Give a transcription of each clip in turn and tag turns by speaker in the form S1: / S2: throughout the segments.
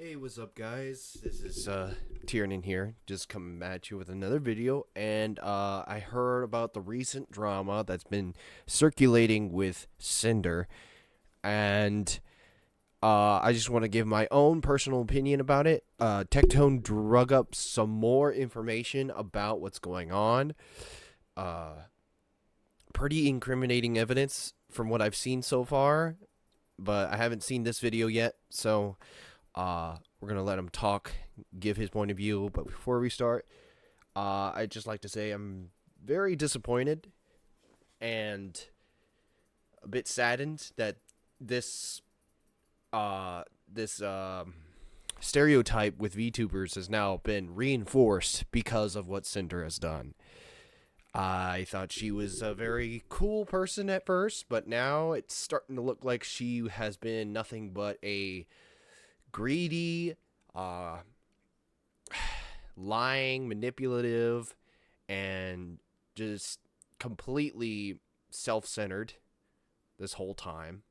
S1: Hey, what's up, guys? This is Tiernan here, just coming at you with another video. And I heard about the recent drama that's been circulating with Sinder, and I just want to give my own personal opinion about it. Tectone drug up some more information about what's going on. Pretty incriminating evidence from what I've seen so far, but I haven't seen this video yet, so. We're gonna let him talk, give his point of view. But before we start, I'd just like to say I'm very disappointed and a bit saddened that this stereotype with VTubers has now been reinforced because of what Cinder has done. I thought she was a very cool person at first, but now it's starting to look like she has been nothing but a greedy, lying, manipulative, and just completely self-centered this whole time.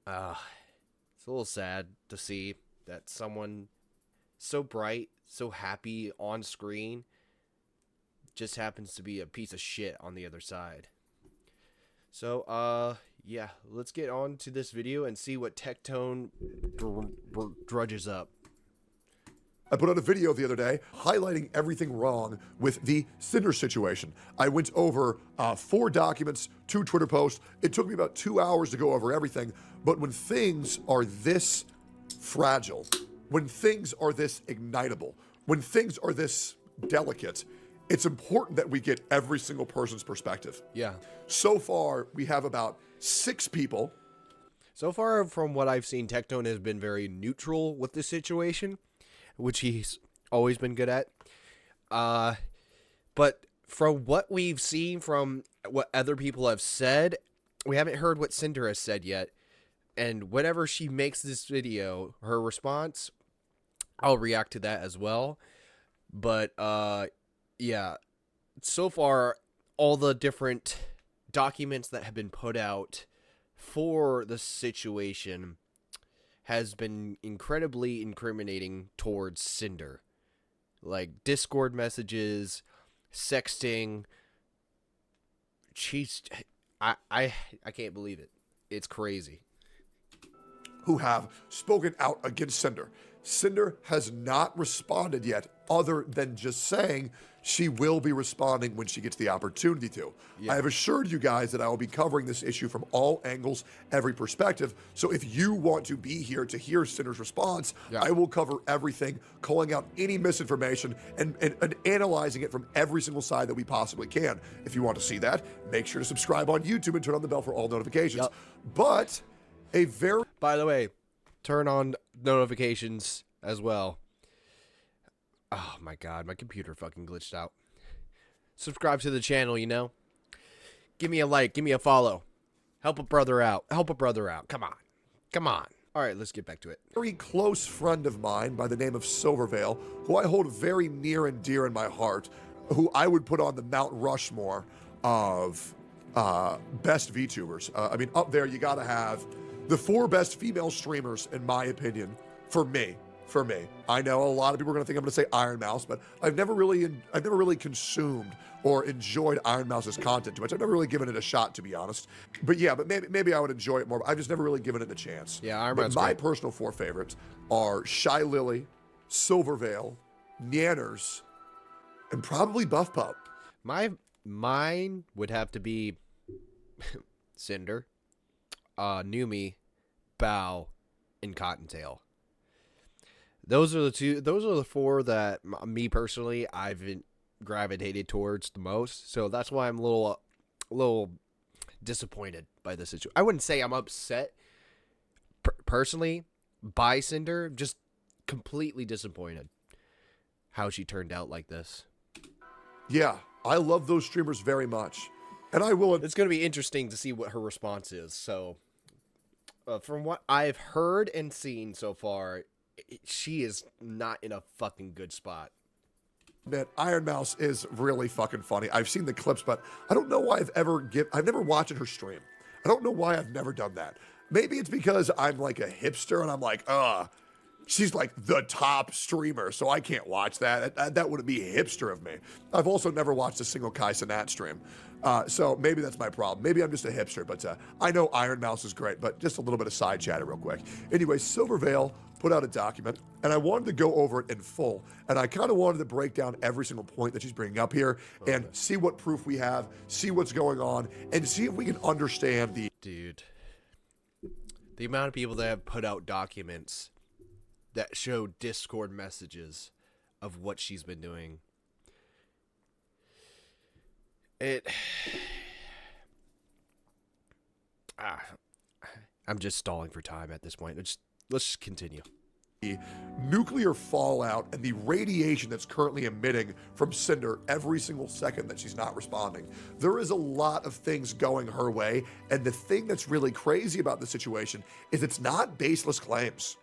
S1: It's a little sad to see that someone so bright, so happy on screen just happens to be a piece of shit on the other side. So, yeah, let's get on to this video and see what Tectone drudges up.
S2: I put out a video the other day highlighting everything wrong with the Sinder situation. I went over 4 documents, 2 Twitter posts. It took me about 2 hours to go over everything. But when things are this fragile, when things are this ignitable, when things are this delicate, it's important that we get every single person's perspective.
S1: Yeah.
S2: So far, we have about 6 people.
S1: So far, from what I've seen, Tectone has been very neutral with the situation, which he's always been good at. But from what we've seen from what other people have said, we haven't heard what Cinder has said yet. And whenever she makes this video, her response, I'll react to that as well. But, yeah, so far, all the different documents that have been put out for the situation has been incredibly incriminating towards Cinder. Like Discord messages, sexting. She's, I can't believe it. It's crazy.
S2: Who have spoken out against Cinder. Cinder has not responded yet, other than just saying she will be responding when she gets the opportunity to.
S1: Yeah.
S2: I have assured you guys that I will be covering this issue from all angles, every perspective. So if you want to be here to hear Cinder's response,
S1: Yeah.
S2: I will cover everything, calling out any misinformation and analyzing it from every single side that we possibly can. If you want to see that, make sure to subscribe on YouTube and turn on the bell for all notifications.
S1: Yep.
S2: But a very...
S1: By the way, turn on notifications as well. Oh my god, my computer fucking glitched out. Subscribe to the channel, you know? Give me a like, give me a follow. Help a brother out. Help a brother out. Come on. Come on. Alright, let's get back to it.
S2: Very close friend of mine by the name of Silvervale, who I hold very near and dear in my heart, who I would put on the Mount Rushmore of best VTubers. I mean, up there you gotta have the 4 best female streamers, in my opinion, for me. I know a lot of people are going to think I'm going to say Iron Mouse, but I've never really consumed or enjoyed Iron Mouse's content too much. I've never really given it a shot, to be honest. But yeah, but maybe I would enjoy it more. I've just never really given it a chance.
S1: Yeah, Iron
S2: But
S1: Mouse's
S2: my
S1: great.
S2: personal 4 favorites are Shy Lily, Silvervale, Nanners, and probably Buff Pup.
S1: Mine would have to be Cinder, Numi, Bow, and Cottontail. Those are the 4 that me personally I've gravitated towards the most. So that's why I'm a little disappointed by this situation. I wouldn't say I'm upset personally by Cinder, just completely disappointed how she turned out like this.
S2: Yeah, I love those streamers very much. And I will...
S1: It's going to be interesting to see what her response is. So from what I've heard and seen so far, she is not in a fucking good spot.
S2: Man, Iron Mouse is really fucking funny. I've seen the clips, but I don't know why I've never watched her stream. I don't know why I've never done that. Maybe it's because I'm like a hipster and I'm like, she's like the top streamer, so I can't watch that. That would be hipster of me. I've also never watched a single Kai Cenat stream. So maybe that's my problem. Maybe I'm just a hipster, but I know Iron Mouse is great, but just a little bit of side chatter real quick. Anyway, Silvervale put out a document, and I wanted to go over it in full, and I kind of wanted to break down every single point that she's bringing up here and see what proof we have, see what's going on, and see if we can understand the...
S1: Dude, the amount of people that have put out documents that show Discord messages of what she's been doing. I'm just stalling for time at this point. Let's just continue.
S2: Nuclear fallout and the radiation that's currently emitting from Sinder every single second that she's not responding. There is a lot of things going her way, and the thing that's really crazy about the situation is it's not baseless claims.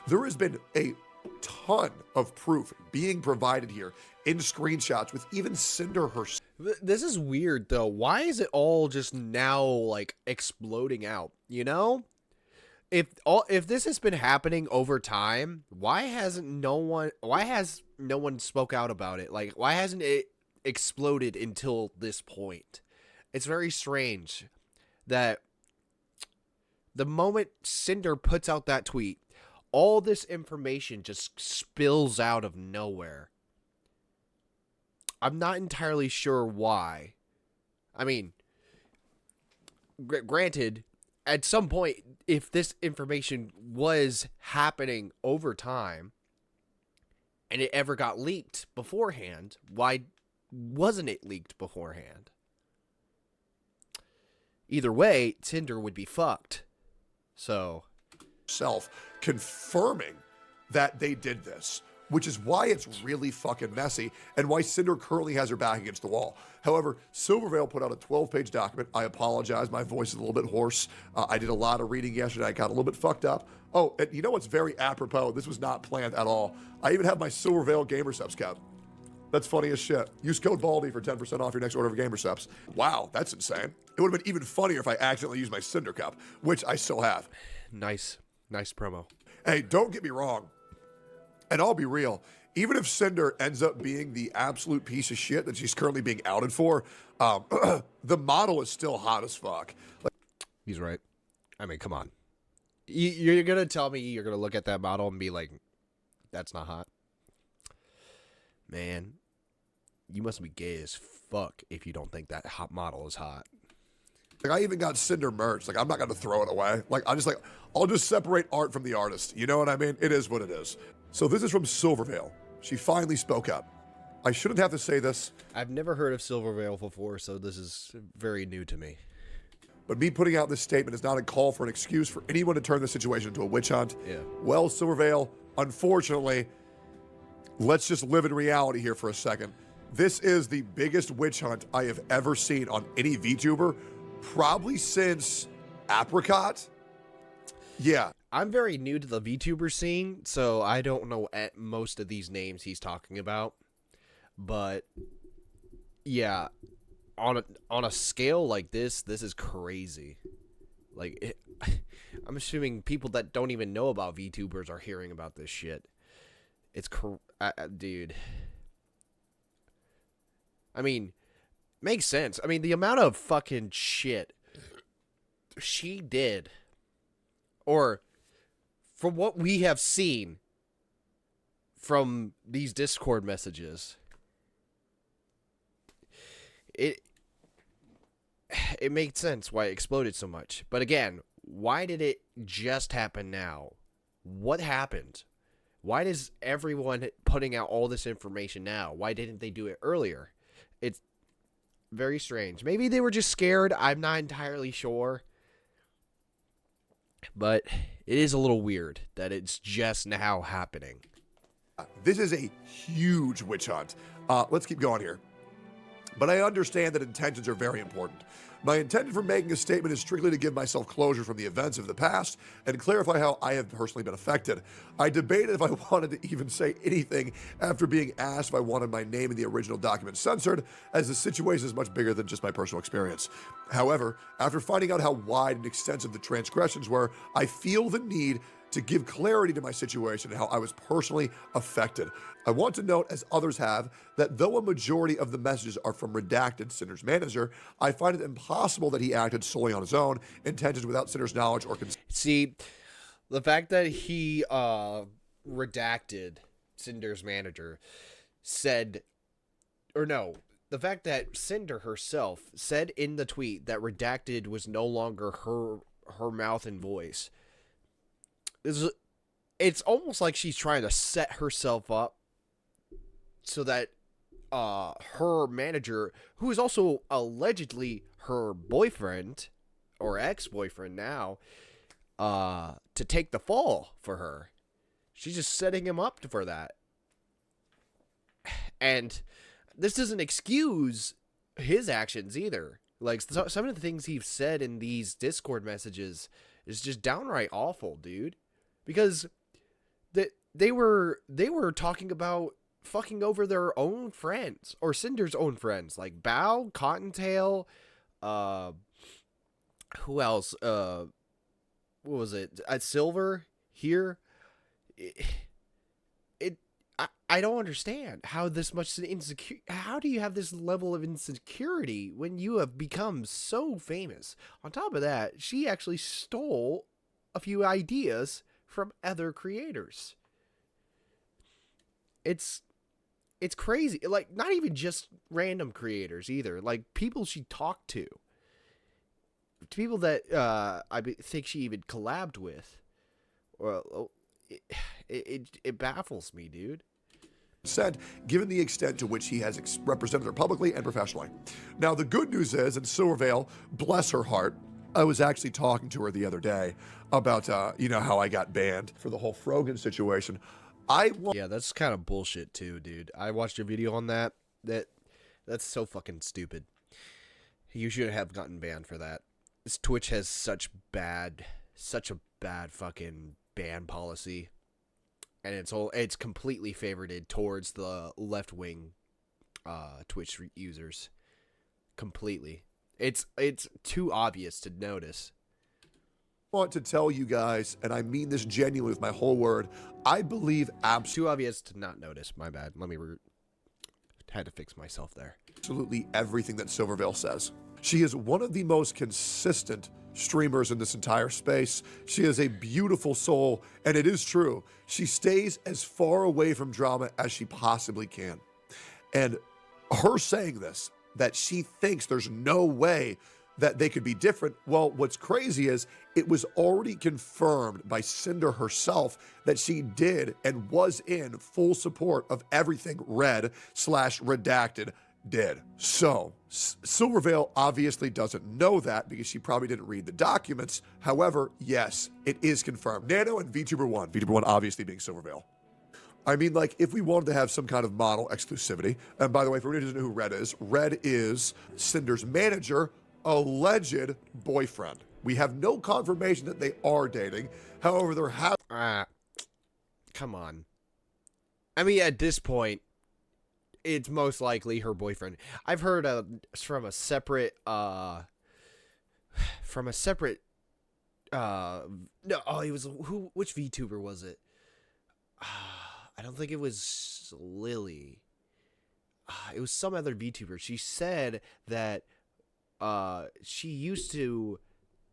S2: There has been a ton of proof being provided here in screenshots with even Sinder herself.
S1: This is weird though. Why is it all just now like exploding out? You know, if this has been happening over time, why has no one spoke out about it? Like, why hasn't it exploded until this point? It's very strange that the moment Sinder puts out that tweet, all this information just spills out of nowhere. I'm not entirely sure why. I mean, granted, at some point, if this information was happening over time and it ever got leaked beforehand, why wasn't it leaked beforehand? Either way, Tinder would be fucked. So,
S2: confirming that they did this, which is why it's really fucking messy and why Sinder currently has her back against the wall. However, Silvervale put out a 12-page document. I apologize. My voice is a little bit hoarse. I did a lot of reading yesterday. I got a little bit fucked up. Oh, and you know what's very apropos? This was not planned at all. I even have my Silvervale Gamer Subs cup. That's funny as shit. Use code BALDY for 10% off your next order of Gamer Subs. Wow, that's insane. It would have been even funnier if I accidentally used my Sinder cup, which I still have.
S1: Nice promo.
S2: Hey, don't get me wrong. And I'll be real, even if Sinder ends up being the absolute piece of shit that she's currently being outed for, the model is still hot as fuck.
S1: He's right. I mean, come on. You're going to tell me you're going to look at that model and be like, that's not hot? Man, you must be gay as fuck if you don't think that hot model is hot.
S2: Like, I even got Sinder merch. Like, I'm not going to throw it away. Like, I'll just separate art from the artist. You know what I mean? It is what it is. So this is from Silvervale. She finally spoke up. I shouldn't have to say this.
S1: I've never heard of Silvervale before, so this is very new to me.
S2: But me putting out this statement is not a call for an excuse for anyone to turn the situation into a witch hunt.
S1: Yeah.
S2: Well, Silvervale, unfortunately, let's just live in reality here for a second. This is the biggest witch hunt I have ever seen on any VTuber, probably since Apricot. Yeah.
S1: I'm very new to the VTuber scene, so I don't know at most of these names he's talking about. But yeah, on a scale like this is crazy. Like, I'm assuming people that don't even know about VTubers are hearing about this shit. It's dude. I mean, makes sense. I mean, the amount of fucking shit she did, or from what we have seen from these Discord messages, it makes sense why it exploded so much. But again, why did it just happen now? What happened? Why is everyone putting out all this information now? Why didn't they do it earlier? It's very strange. Maybe they were just scared. I'm not entirely sure. But it is a little weird that it's just now happening.
S2: This is a huge witch hunt. Let's keep going here. But I understand that intentions are very important. My intention for making a statement is strictly to give myself closure from the events of the past and clarify how I have personally been affected. I debated if I wanted to even say anything after being asked if I wanted my name in the original document censored, as the situation is much bigger than just my personal experience. However, after finding out how wide and extensive the transgressions were, I feel the need to give clarity to my situation and how I was personally affected. I want to note, as others have, that though a majority of the messages are from redacted Sinder's manager, I find it impossible that he acted solely on his own intentions without Sinder's knowledge or consent.
S1: See, the fact that he redacted Cinder's manager said, or no, the fact that Cinder herself said in the tweet that redacted was no longer her mouth and voice. It's almost like she's trying to set herself up so that her manager, who is also allegedly her boyfriend or ex-boyfriend now, to take the fall for her. She's just setting him up for that. And this doesn't excuse his actions either. Like, some of the things he's said in these Discord messages is just downright awful, dude. Because they were talking about fucking over their own friends, or Cinder's own friends, like Bao, Cottontail, who else? What was it? Silver here. I don't understand how this much insecure. How do you have this level of insecurity when you have become so famous? On top of that, she actually stole a few ideas from other creators. It's crazy. Like, not even just random creators either. Like, people she talked to. People that I think she even collabed with. Well, it baffles me, dude.
S2: Given the extent to which he has represented her publicly and professionally. Now, the good news is, and Silvervale, bless her heart, I was actually talking to her the other day about, how I got banned for the whole Frogan situation.
S1: Yeah, that's kind of bullshit too, dude. I watched a video on that. That's so fucking stupid. You should have gotten banned for that. This Twitch has such a bad fucking ban policy. And it's completely favorited towards the left-wing Twitch users. Completely. It's too obvious to notice.
S2: I want to tell you guys, and I mean this genuinely with my whole word, I believe
S1: too obvious to not notice. My bad. Let me had to fix myself there.
S2: Absolutely everything that Silvervale says. She is one of the most consistent streamers in this entire space. She is a beautiful soul, and it is true. She stays as far away from drama as she possibly can. And her saying this, that she thinks there's no way that they could be different. Well, what's crazy is it was already confirmed by Sinder herself that she did and was in full support of everything Red/redacted did. So Silvervale obviously doesn't know that because she probably didn't read the documents. However, yes, it is confirmed. Nano and VTuber1 obviously being Silvervale. I mean, like, if we wanted to have some kind of model exclusivity, and by the way, for anyone who doesn't know who Red is Cinder's manager, alleged boyfriend. We have no confirmation that they are dating. However, there have...
S1: Come on. I mean, at this point, it's most likely her boyfriend. I've heard from a separate no, it was which VTuber was it? I don't think it was Lily. It was some other VTuber. She said that she used to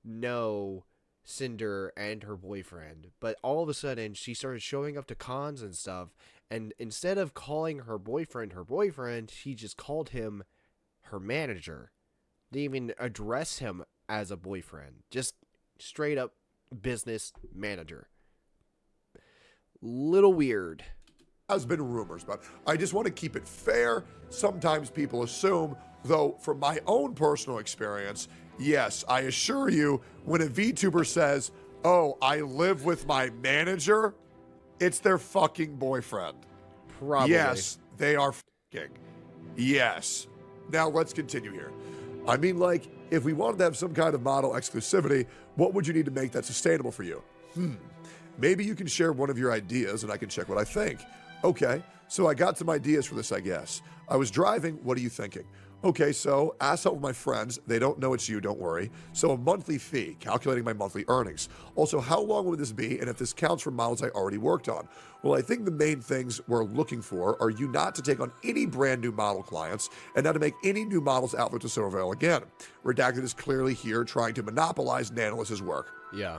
S1: know Cinder and her boyfriend, but all of a sudden she started showing up to cons and stuff, and instead of calling her boyfriend, she just called him her manager. Didn't even address him as a boyfriend, just straight up business manager. Little weird.
S2: Has been rumors, but I just want to keep it fair. Sometimes people assume, though, from my own personal experience, yes, I assure you, when a VTuber says, oh, I live with my manager, it's their fucking boyfriend.
S1: Probably.
S2: Yes, they are fucking. Yes. Now let's continue here. I mean, like, if we wanted to have some kind of model exclusivity, what would you need to make that sustainable for you? Maybe you can share one of your ideas and I can check what I think. Okay, so I got some ideas for this, I guess. I was driving, what are you thinking? Okay, so ask help with my friends. They don't know it's you, don't worry. So a monthly fee, calculating my monthly earnings. Also, how long would this be, and if this counts for models I already worked on? Well, I think the main things we're looking for are you not to take on any brand new model clients and not to make any new models outfit to Silvervale again. Redacted is clearly here trying to monopolize Nanolith's work.
S1: Yeah.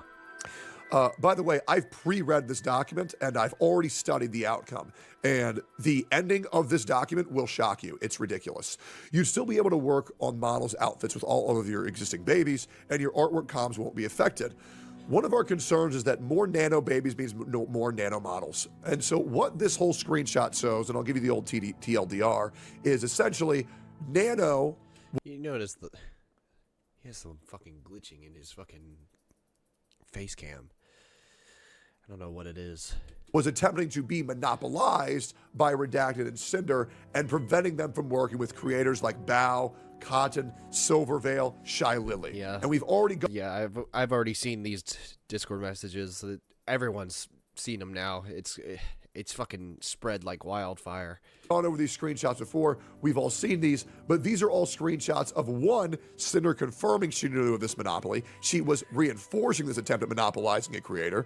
S2: By the way, I've pre-read this document and I've already studied the outcome. And the ending of this document will shock you. It's ridiculous. You'd still be able to work on models' outfits with all of your existing babies, and your artwork comms won't be affected. One of our concerns is that more nano babies means more nano models. And so what this whole screenshot shows, and I'll give you the old TLDR, is essentially nano.
S1: You notice that he has some fucking glitching in his fucking face cam. I don't know what it is.
S2: Was attempting to be monopolized by Redacted and Sinder and preventing them from working with creators like Bao, Cotton, Silvervale, Shy Lily.
S1: Yeah.
S2: And we've already got.
S1: Yeah, I've already seen these Discord messages. That everyone's seen them now. It's fucking spread like wildfire.
S2: Gone over these screenshots before. We've all seen these, but these are all screenshots of one, Sinder confirming she knew of this monopoly. She was reinforcing this attempt at monopolizing a creator,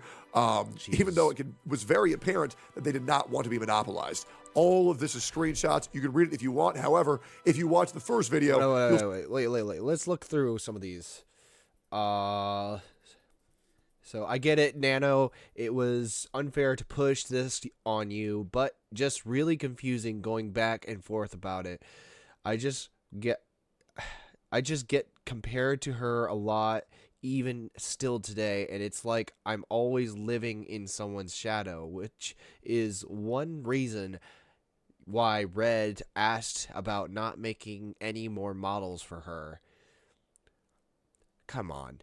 S2: even though was very apparent that they did not want to be monopolized. All of this is screenshots. You can read it if you want. However, if you watch the first video,
S1: wait. Let's look through some of these. So I get it, Nano. It was unfair to push this on you, but just really confusing going back and forth about it. I just get compared to her a lot, even still today, and it's like I'm always living in someone's shadow, which is one reason why Red asked about not making any more models for her. Come on.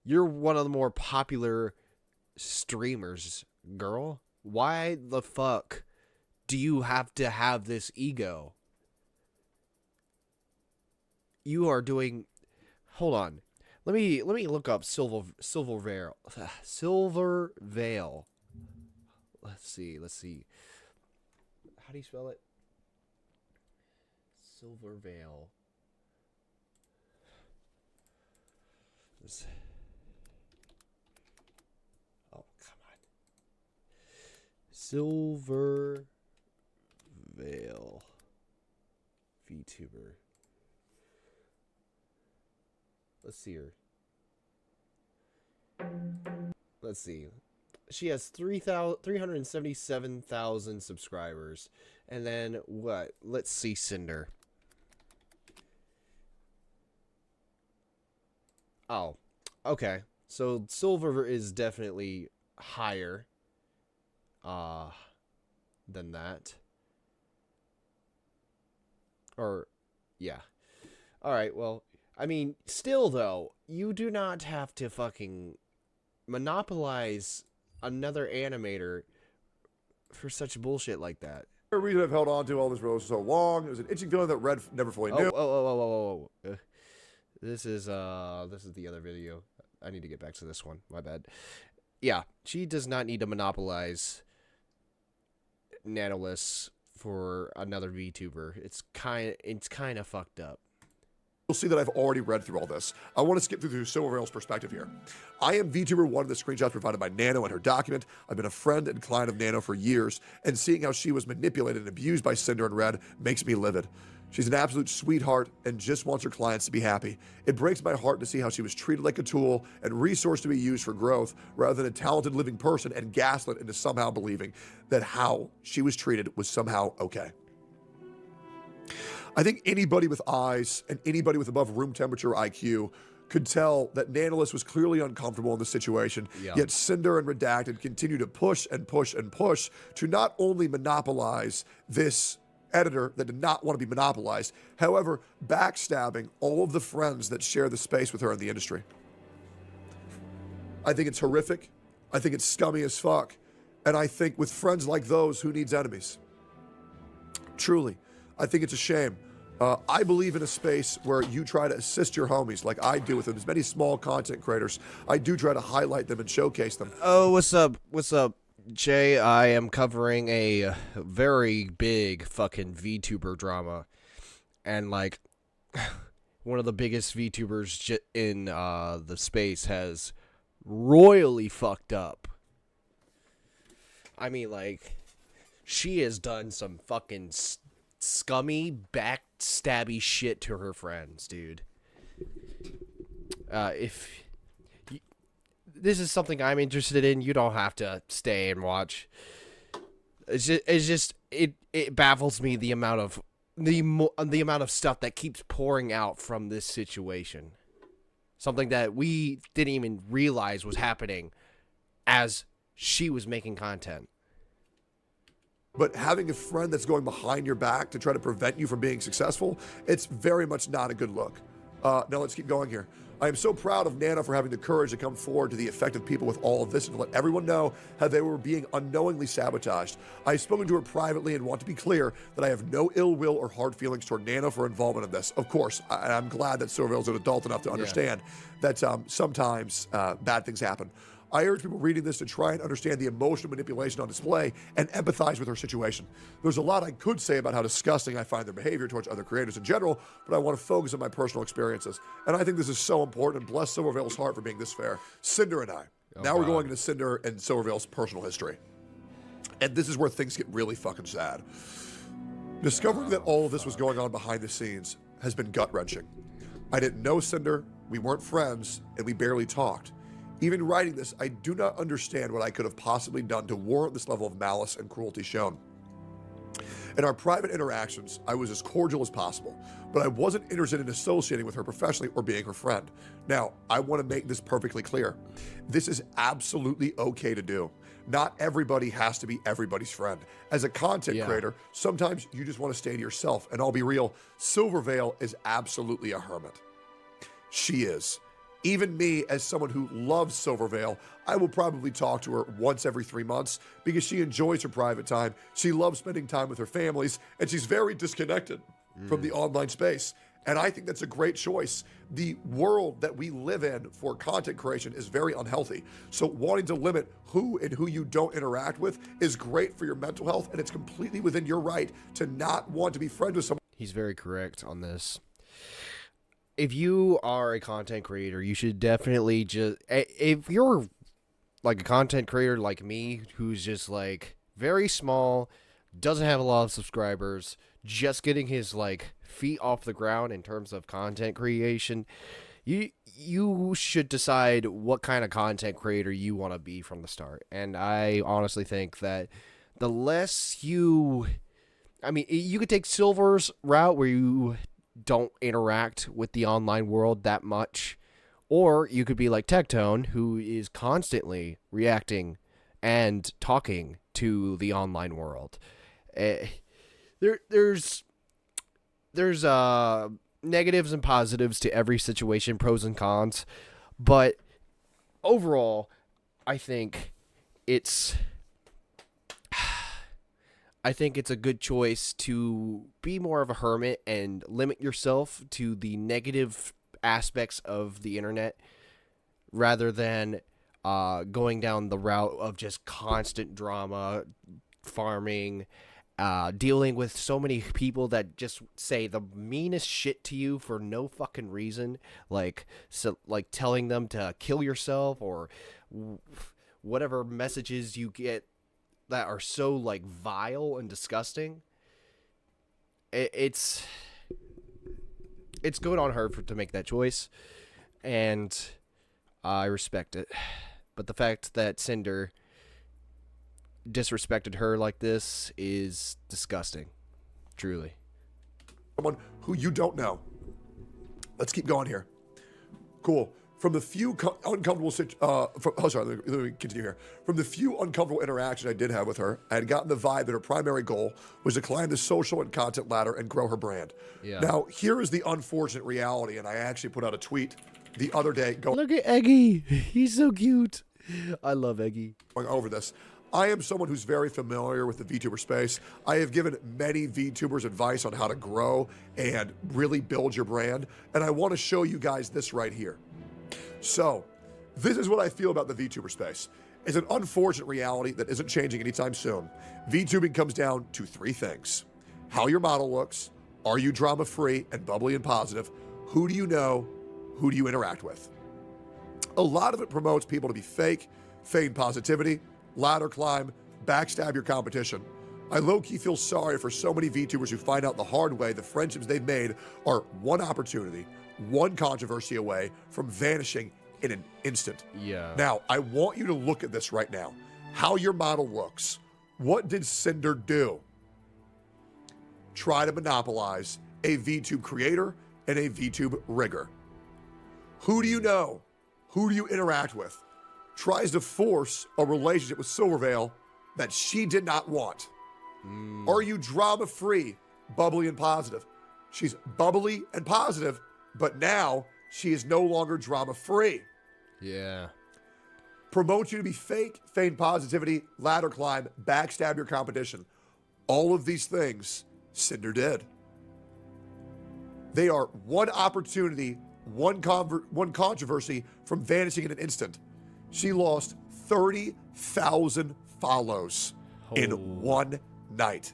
S1: You're one of the more popular streamers, girl. Why the fuck do you have to have this ego? You are doing. Hold on. Let me look up Silvervale. Silvervale. Let's see. How do you spell it? Silvervale. Oh, come on. Silvervale VTuber. Let's see her. Let's see. She has 377,000 subscribers. And then what? Let's see Sinder. Oh, okay. So Silver is definitely higher than that. Or yeah. All right, well, I mean, still though, you do not have to fucking monopolize another animator for such bullshit like that.
S2: The reason I've held on to all this for so long, it was an itching feeling that Red never fully knew.
S1: This is the other video. I need to get back to this one. My bad. Yeah, she does not need to monopolize Nanoliths for another VTuber. It's kind of fucked up.
S2: You'll see that I've already read through all this. I want to skip through Silvervale's perspective here. I am VTuber 1 of the screenshots provided by Nano and her document. I've been a friend and client of Nano for years, and seeing how she was manipulated and abused by Sinder and Red makes me livid. She's an absolute sweetheart and just wants her clients to be happy. It breaks my heart to see how she was treated like a tool and resource to be used for growth rather than a talented living person and gaslit into somehow believing that how she was treated was somehow okay. I think anybody with eyes and anybody with above room temperature IQ could tell that Nanolith was clearly uncomfortable in the situation, yet Sinder and Redacted continue to push and push and push to not only monopolize this editor that did not want to be monopolized, however, backstabbing all of the friends that share the space with her in the industry. I think it's horrific. I think it's scummy as fuck. And I think with friends like those, who needs enemies? Truly, I think it's a shame. I believe in a space where you try to assist your homies like I do with them. As many small content creators, I do try to highlight them and showcase them.
S1: Oh, what's up? What's up, Jay? I am covering a very big fucking VTuber drama, and like one of the biggest VTubers in the space has royally fucked up. I mean, like, she has done some fucking scummy, backstabby shit to her friends, dude. If this is something I'm interested in, you don't have to stay and watch. It baffles me the amount of the amount of stuff that keeps pouring out from this situation. Something that we didn't even realize was happening as she was making content.
S2: But having a friend that's going behind your back to try to prevent you from being successful, it's very much not a good look. Now let's keep going here. I am so proud of Nana for having the courage to come forward to the affected people with all of this and to let everyone know how they were being unknowingly sabotaged. I've spoken to her privately and want to be clear that I have no ill will or hard feelings toward Nana for involvement in this. Of course, I'm glad that Silverville's an adult enough to understand that sometimes bad things happen. I urge people reading this to try and understand the emotional manipulation on display and empathize with her situation. There's a lot I could say about how disgusting I find their behavior towards other creators in general, but I want to focus on my personal experiences. And I think this is so important, and bless Silvervale's heart for being this fair. Sinder and I. Now we're going into Sinder and Silvervale's personal history. And this is where things get really fucking sad. Discovering that all of this was going on behind the scenes has been gut-wrenching. I didn't know Sinder, we weren't friends, and we barely talked. Even writing this, I do not understand what I could have possibly done to warrant this level of malice and cruelty shown. In our private interactions, I was as cordial as possible, but I wasn't interested in associating with her professionally or being her friend. Now, I want to make this perfectly clear. This is absolutely okay to do. Not everybody has to be everybody's friend. As a content creator, sometimes you just want to stay to yourself, and I'll be real, Silvervale is absolutely a hermit. She is. Even me, as someone who loves Silvervale, I will probably talk to her once every 3 months because she enjoys her private time. She loves spending time with her families, and she's very disconnected from the online space. And I think that's a great choice. The world that we live in for content creation is very unhealthy. So wanting to limit who and who you don't interact with is great for your mental health, and it's completely within your right to not want to be friends with someone.
S1: He's very correct on this. If you are a content creator, you should definitely just, if you're like a content creator like me, who's just like very small, doesn't have a lot of subscribers, just getting his like feet off the ground in terms of content creation, you should decide what kind of content creator you want to be from the start. And I honestly think that the less you could take Silver's route where you don't interact with the online world that much, or you could be like Tectone, who is constantly reacting and talking to the online world. There's negatives and positives to every situation, pros and cons, but overall, I think it's a good choice to be more of a hermit and limit yourself to the negative aspects of the internet rather than going down the route of just constant drama, farming, dealing with so many people that just say the meanest shit to you for no fucking reason, like telling them to kill yourself or whatever messages you get that are so like vile and disgusting. It's good on her to make that choice, and I respect it. But the fact that Sinder disrespected her like this is disgusting, truly.
S2: Someone who you don't know. Let's keep going here. Cool. From the few uncomfortable let me continue here. From the few uncomfortable interactions I did have with her, I had gotten the vibe that her primary goal was to climb the social and content ladder and grow her brand. Yeah. Now, here is the unfortunate reality, and I actually put out a tweet the other day going,
S1: look at Eggy. He's so cute. I love Eggy.
S2: Going over this. I am someone who's very familiar with the VTuber space. I have given many VTubers advice on how to grow and really build your brand. And I want to show you guys this right here. So, this is what I feel about the VTuber space. It's an unfortunate reality that isn't changing anytime soon. VTubing comes down to three things: how your model looks, are you drama-free and bubbly and positive, who do you know, who do you interact with. A lot of it promotes people to be fake, feign positivity, ladder climb, backstab your competition. I low-key feel sorry for so many VTubers who find out the hard way the friendships they've made are one opportunity, one controversy away from vanishing in an instant.
S1: Yeah.
S2: Now, I want you to look at this right now. How your model looks. What did Sinder do? Try to monopolize a VTube creator and a VTube rigger. Who do you know? Who do you interact with? Tries to force a relationship with Silvervale that she did not want. Are you drama-free, bubbly and positive? She's bubbly and positive, but now she is no longer drama-free.
S1: Yeah.
S2: Promote you to be fake, feign positivity, ladder climb, backstab your competition. All of these things Sinder did. They are one opportunity, one controversy from vanishing in an instant. She lost 30,000 follows in one night.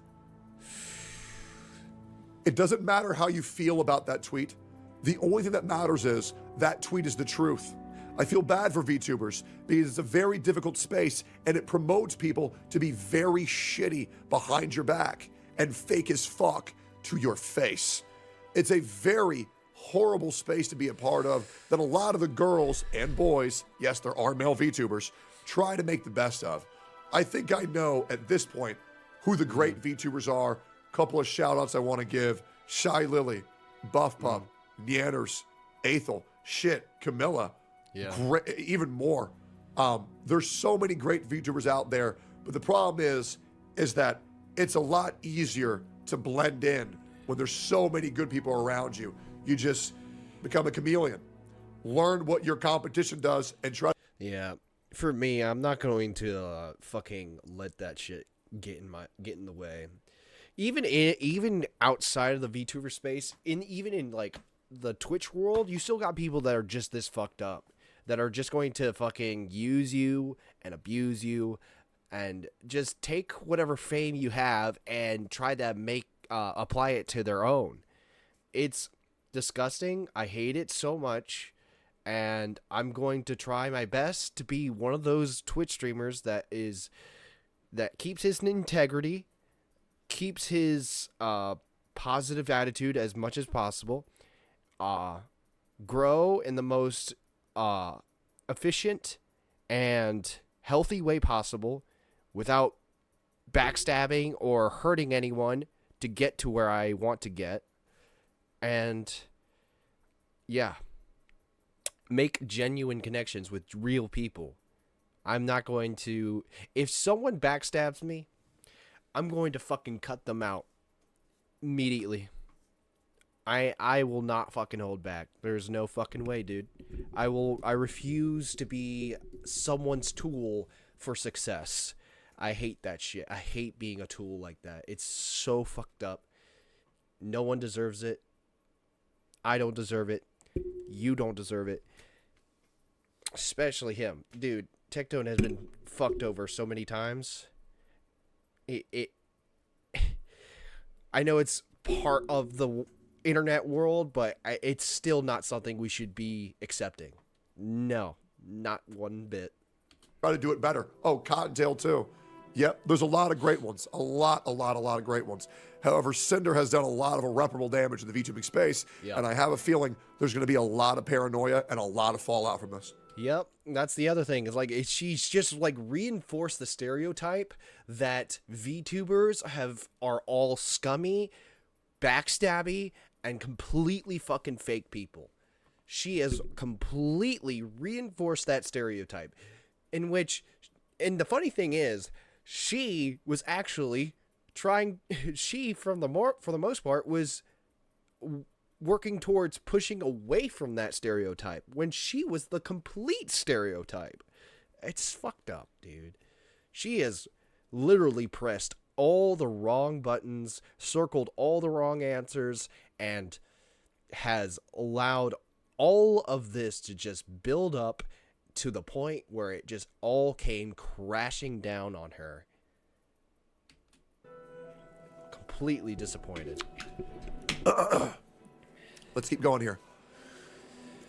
S2: It doesn't matter how you feel about that tweet. The only thing that matters is that tweet is the truth. I feel bad for VTubers because it's a very difficult space and it promotes people to be very shitty behind your back and fake as fuck to your face. It's a very horrible space to be a part of that a lot of the girls and boys, yes, there are male VTubers, try to make the best of. I think I know at this point who the great VTubers are. Couple of shout outs I want to give: Shy Lily, Buff Pup, Neanders, Aethel, shit, Camilla, great, even more. There's so many great VTubers out there, but the problem is that it's a lot easier to blend in when there's so many good people around you. You just become a chameleon. Learn what your competition does and try.
S1: Yeah. For me, I'm not going to fucking let that shit get in the way. Even outside of the VTuber space, even in like the Twitch world, you still got people that are just this fucked up, that are just going to fucking use you and abuse you and just take whatever fame you have and try to apply it to their own. It's disgusting. I hate it so much, and I'm going to try my best to be one of those Twitch streamers that keeps his integrity, keeps his positive attitude as much as possible, grow in the most efficient and healthy way possible without backstabbing or hurting anyone to get to where I want to get. And yeah, make genuine connections with real people. I'm not going to, if someone backstabs me, I'm going to fucking cut them out immediately. I will not fucking hold back. There's no fucking way, dude. I refuse to be someone's tool for success. I hate that shit. I hate being a tool like that. It's so fucked up. No one deserves it. I don't deserve it. You don't deserve it. Especially him. Dude, Tectone has been fucked over so many times. I know it's part of the internet world, but it's still not something we should be accepting. No, not one bit.
S2: Try to do it better. Oh, Cottontail too. Yep, there's a lot of great ones. A lot of great ones. However, Sinder has done a lot of irreparable damage in the VTubing space, and I have a feeling there's going to be a lot of paranoia and a lot of fallout from this.
S1: Yep, that's the other thing. Is like she's just like reinforced the stereotype that VTubers are all scummy, backstabby, and completely fucking fake people. She has completely reinforced that stereotype, in which, and the funny thing is, she was actually trying. She, for the most part, was working towards pushing away from that stereotype when she was the complete stereotype. It's fucked up, dude. She has literally pressed all the wrong buttons, circled all the wrong answers, and has allowed all of this to just build up to the point where it just all came crashing down on her. Completely disappointed.
S2: Let's keep going here.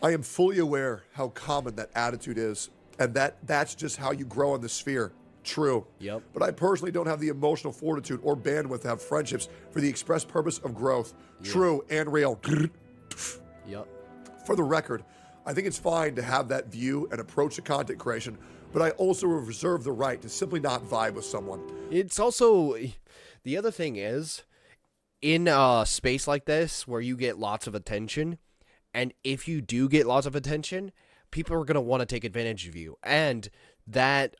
S2: I am fully aware how common that attitude is, and that's just how you grow in the sphere. True.
S1: Yep.
S2: But I personally don't have the emotional fortitude or bandwidth to have friendships for the express purpose of growth.
S1: Yeah.
S2: True and real.
S1: Yep.
S2: For the record, I think it's fine to have that view and approach to content creation, but I also reserve the right to simply not vibe with someone.
S1: It's also, the other thing is, in a space like this where you get lots of attention, and if you do get lots of attention, people are going to want to take advantage of you. And that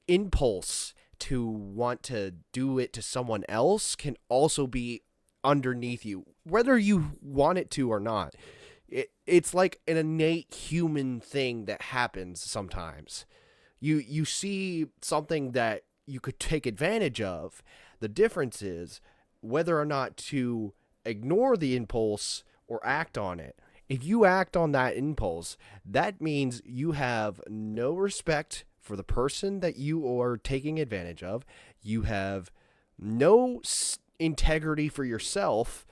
S1: impulse to want to do it to someone else can also be underneath you, whether you want it to or not. It's like an innate human thing that happens sometimes. You see something that you could take advantage of. The difference is whether or not to ignore the impulse or act on it. If you act on that impulse, that means you have no respect for the person that you are taking advantage of. You have no integrity for yourself,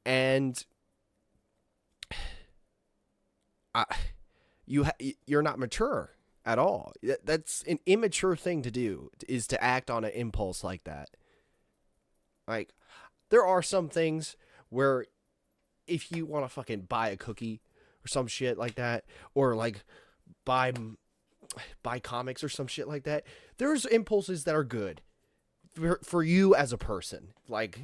S1: and you're not mature at all. That's an immature thing to do, is to act on an impulse like that. Like, there are some things where if you want to fucking buy a cookie or some shit like that, or like buy comics or some shit like that, there's impulses that are good for you as a person. Like,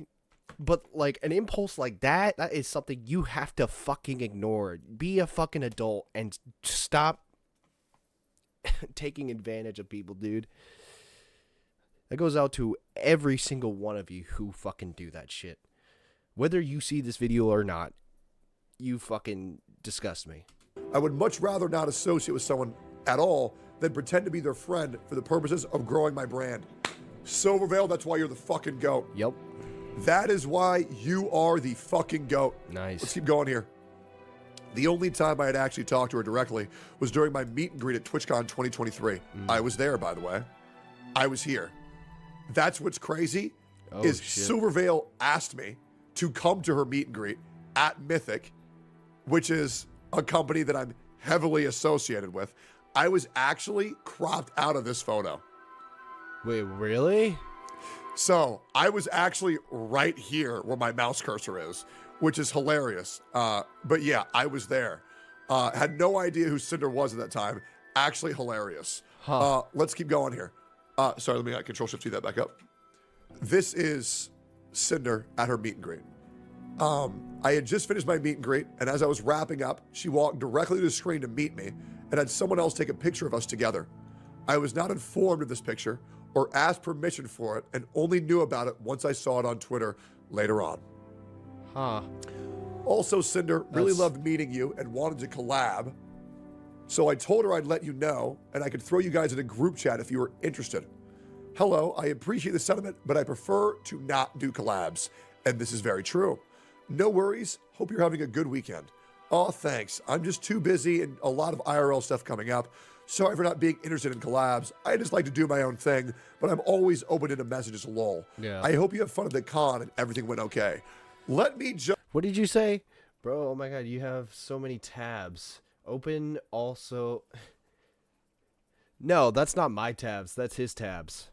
S1: but like an impulse like that is something you have to fucking ignore. Be a fucking adult and stop taking advantage of people, dude. That goes out to every single one of you who fucking do that shit. Whether you see this video or not, you fucking disgust me.
S2: I would much rather not associate with someone at all than pretend to be their friend for the purposes of growing my brand. Silvervale, that's why you're the fucking GOAT.
S1: Yep.
S2: That is why you are the fucking GOAT.
S1: Nice.
S2: Let's keep going here. The only time I had actually talked to her directly was during my meet and greet at TwitchCon 2023. I was there, by the way. I was here. That's what's crazy, is
S1: shit.
S2: Silvervale asked me to come to her meet and greet at Mythic, which is a company that I'm heavily associated with. I was actually cropped out of this photo.
S1: Wait, really?
S2: So I was actually right here where my mouse cursor is, which is hilarious. But yeah, I was there. Had no idea who Sinder was at that time. Actually hilarious.
S1: Huh.
S2: Let's keep going here. Sorry, let me Control Shift that back up. This is Sinder at her meet and greet. I had just finished my meet and greet, and as I was wrapping up, she walked directly to the screen to meet me and had someone else take a picture of us together. I was not informed of this picture or asked permission for it, and only knew about it once I saw it on Twitter later on.
S1: Huh.
S2: Also, Sinder, really loved meeting you and wanted to collab. So I told her I'd let you know, and I could throw you guys in a group chat if you were interested. Hello, I appreciate the sentiment, but I prefer to not do collabs. And this is very true. No worries. Hope you're having a good weekend. Oh, thanks. I'm just too busy and a lot of IRL stuff coming up. Sorry for not being interested in collabs. I just like to do my own thing, but I'm always open to messages, lol.
S1: Yeah.
S2: I hope you have fun at the con and everything went okay. Let me just...
S1: What did you say? Bro, oh my god, you have so many tabs. Open also... No, that's not my tabs. That's his tabs.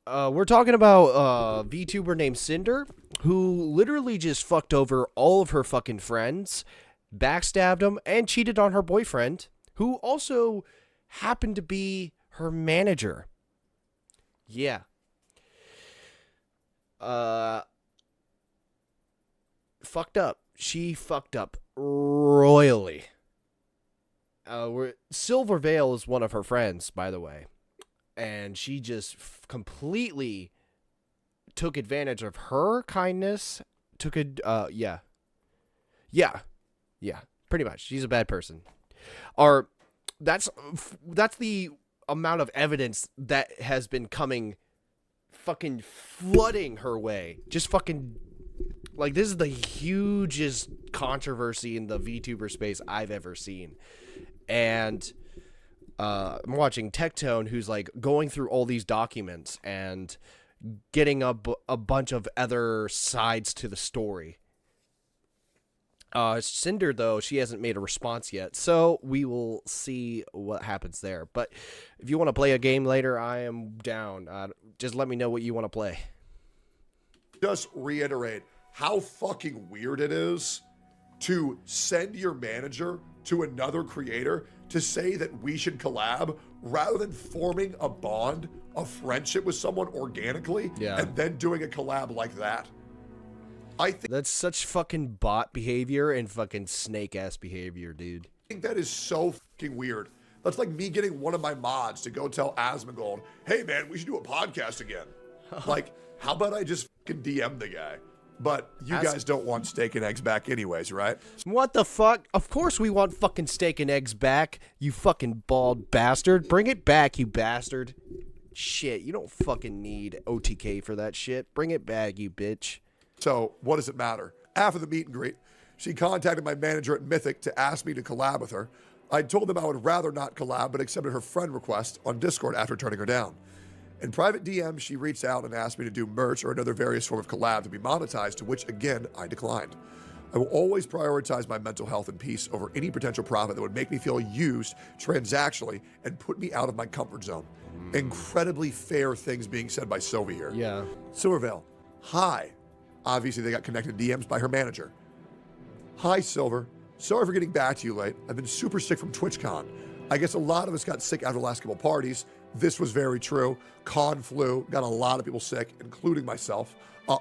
S1: We're talking about a VTuber named Sinder, who literally just fucked over all of her fucking friends, backstabbed them, and cheated on her boyfriend, who also happened to be her manager. Yeah. Fucked up. She fucked up royally. Silvervale is one of her friends, by the way. And she just completely took advantage of her kindness. Yeah, pretty much. She's a bad person. that's the amount of evidence that has been coming fucking flooding her way. Just fucking like, this is the hugest controversy in the VTuber space I've ever seen. And I'm watching Tectone, who's like going through all these documents and getting a bunch of other sides to the story. Sinder, though, she hasn't made a response yet, so we will see what happens there. But if you want to play a game later, I am down. Just let me know what you want to play.
S2: Just reiterate how fucking weird it is to send your manager to another creator to say that we should collab rather than forming a bond, a friendship with someone organically, and then doing a collab like that. I think
S1: that's such fucking bot behavior and fucking snake ass behavior, dude.
S2: I think that is so fucking weird. That's like me getting one of my mods to go tell Asmongold, hey man, we should do a podcast again. Like, how about I just fucking DM the guy? But you guys don't want steak and eggs back anyways, right?
S1: What the fuck? Of course we want fucking steak and eggs back, you fucking bald bastard. Bring it back, you bastard. Shit, you don't fucking need OTK for that shit. Bring it back, you bitch.
S2: So what does it matter? After the meet and greet, she contacted my manager at Mythic to ask me to collab with her. I told them I would rather not collab, but accepted her friend request on Discord after turning her down. In private DM, she reached out and asked me to do merch or another various form of collab to be monetized, to which, again, I declined. I will always prioritize my mental health and peace over any potential profit that would make me feel used transactionally and put me out of my comfort zone. Incredibly fair things being said by Sylvie here.
S1: Yeah.
S2: Silvervale, hi. Obviously, they got connected DMs by her manager. Hi, Silver. Sorry for getting back to you late. I've been super sick from TwitchCon. I guess a lot of us got sick after the last couple parties. This was very true. Con flu got a lot of people sick, including myself,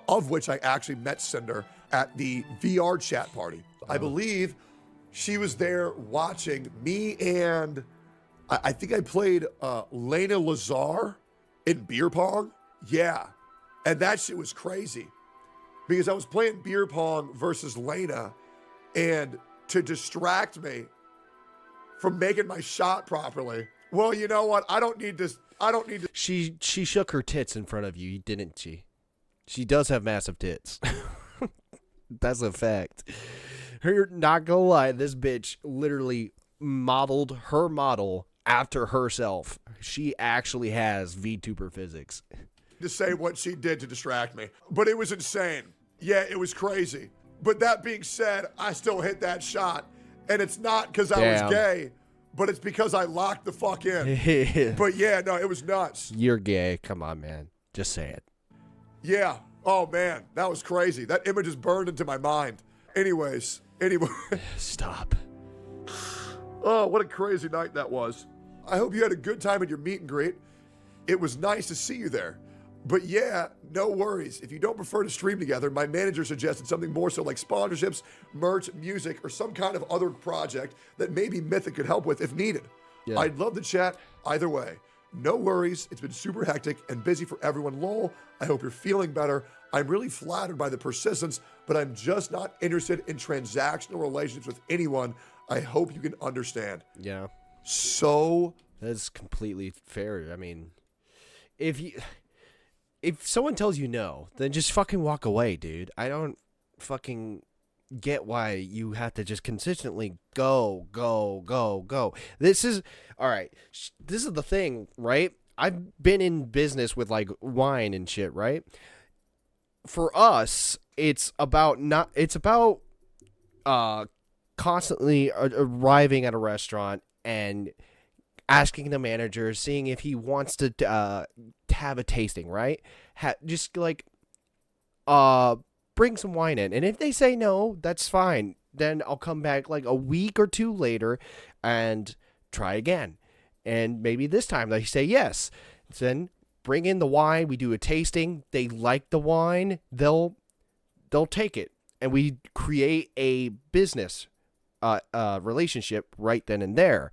S2: of which I actually met Sinder at the VR chat party. I believe she was there watching me, and I think I played Lena Lazar in beer pong. Yeah. And that shit was crazy because I was playing beer pong versus Lena, and to distract me from making my shot properly. Well, you know what? I don't need this.
S1: She shook her tits in front of you, didn't she? She does have massive tits. That's a fact. Her, not gonna lie, this bitch literally modeled her model after herself. She actually has VTuber physics.
S2: To say what she did to distract me, but it was insane. Yeah, it was crazy. But that being said, I still hit that shot, and it's not because I was gay, but it's because I locked the fuck in. But yeah, no, it was nuts.
S1: You're gay. Come on, man. Just say it.
S2: Yeah. Oh man, that was crazy. That image is burned into my mind. Anyway.
S1: Stop.
S2: Oh, what a crazy night that was. I hope you had a good time at your meet and greet. It was nice to see you there. But yeah, no worries. If you don't prefer to stream together, my manager suggested something more so like sponsorships, merch, music, or some kind of other project that maybe Mythic could help with if needed. Yeah. I'd love to chat either way. No worries. It's been super hectic and busy for everyone. Lol. I hope you're feeling better. I'm really flattered by the persistence, but I'm just not interested in transactional relationships with anyone. I hope you can understand.
S1: Yeah.
S2: So
S1: that's completely fair. I mean, if someone tells you no, then just fucking walk away, dude. I don't fucking get why you have to just consistently go. This is, all right, this is the thing, right? I've been in business with like wine and shit, right? For us, it's about constantly arriving at a restaurant and asking the manager, seeing if he wants to have a tasting, right? Just like bring some wine in. And if they say no, that's fine. Then I'll come back like a week or two later and try again. And maybe this time they say yes. Then bring in the wine. We do a tasting. They like the wine. They'll take it. And we create a business relationship right then and there.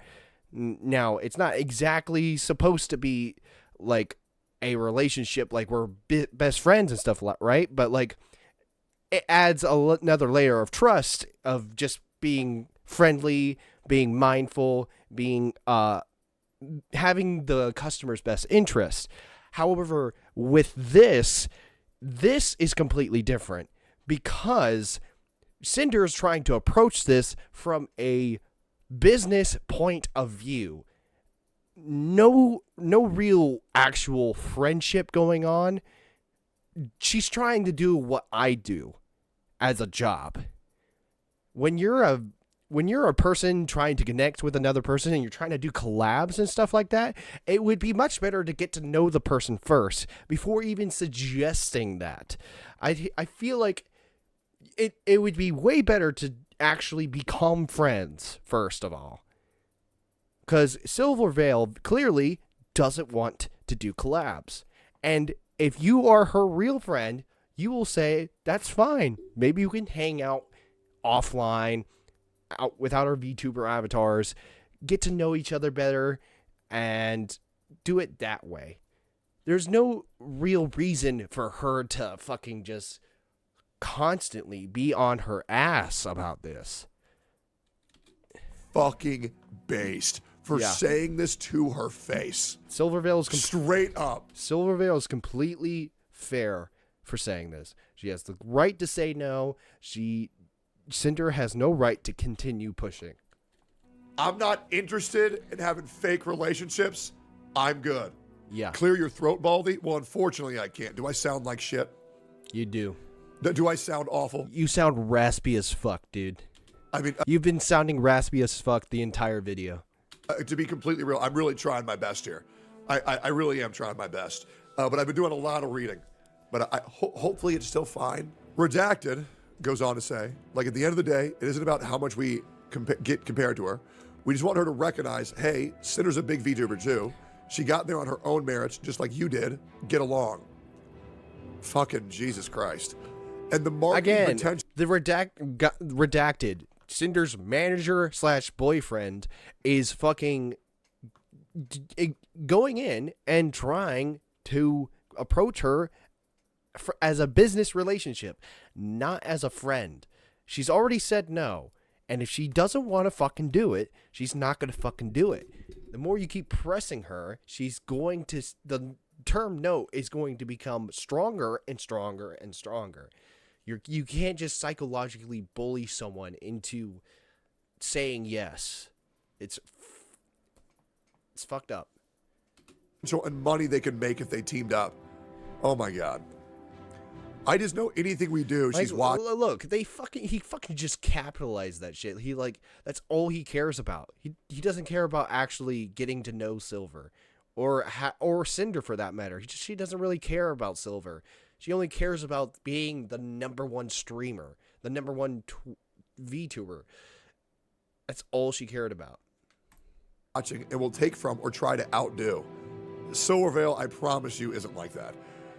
S1: Now, it's not exactly supposed to be like a relationship like we're best friends and stuff, right? But like it adds another layer of trust of just being friendly, being mindful, being having the customer's best interest. However, with this is completely different because Cinder is trying to approach this from a business point of view. No real actual friendship going on. She's trying to do what I do as a job. When you're a person trying to connect with another person and you're trying to do collabs and stuff like that, it would be much better to get to know the person first before even suggesting that. I feel like it would be way better to actually become friends first of all. Because Silver Veil clearly doesn't want to do collabs. And if you are her real friend, you will say, that's fine. Maybe you can hang out offline, out without our VTuber avatars, get to know each other better, and do it that way. There's no real reason for her to fucking just constantly be on her ass about this.
S2: Fucking based for saying this to her face.
S1: Silver Veil is
S2: straight up.
S1: Silver Veil is completely fair for saying this. She has the right to say no. Cinder has no right to continue pushing.
S2: I'm not interested in having fake relationships. I'm good.
S1: Yeah.
S2: Clear your throat, Baldy? Well, unfortunately, I can't. Do I sound like shit?
S1: You do.
S2: Do I sound awful?
S1: You sound raspy as fuck, dude.
S2: I mean,
S1: you've been sounding raspy as fuck the entire video.
S2: To be completely real, I'm really trying my best here. I really am trying my best. But I've been doing a lot of reading. But hopefully it's still fine. Redacted goes on to say, like, at the end of the day, it isn't about how much we get compared to her. We just want her to recognize, hey, Cinder's a big VTuber too. She got there on her own merits, just like you did. Get along. Fucking Jesus Christ. And the marketing potential.
S1: The redacted. Cinder's manager / boyfriend is fucking going in and trying to approach her as a business relationship, not as a friend. She's already said no. And if she doesn't want to fucking do it, she's not going to fucking do it. The more you keep pressing her, the term no is going to become stronger and stronger and stronger. You can't just psychologically bully someone into saying yes. It's fucked up.
S2: And money they could make if they teamed up. Oh my God. I just know anything we do, she's watching.
S1: Look, he fucking just capitalized that shit. That's all he cares about. He doesn't care about actually getting to know Silver, or Cinder for that matter. She doesn't really care about Silver. She only cares about being the #1 streamer, the #1 VTuber. That's all she cared about.
S2: Watching and will take from or try to outdo. Silvervale, I promise you, isn't like that.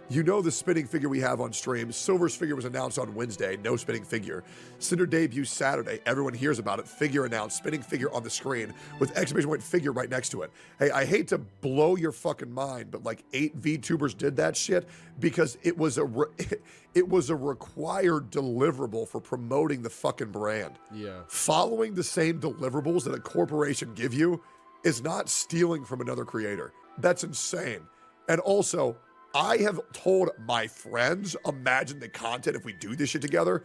S2: You know the spinning figure we have on stream. Silver's figure was announced on Wednesday. No spinning figure. Cinder debuts Saturday. Everyone hears about it. Figure announced. Spinning figure on the screen with exclamation point figure right next to it. Hey, I hate to blow your fucking mind, but like 8 VTubers did that shit because it was a required deliverable for promoting the fucking brand.
S1: Yeah.
S2: Following the same deliverables that a corporation give you is not stealing from another creator. That's insane. And also, I have told my friends, imagine the content if we do this shit together,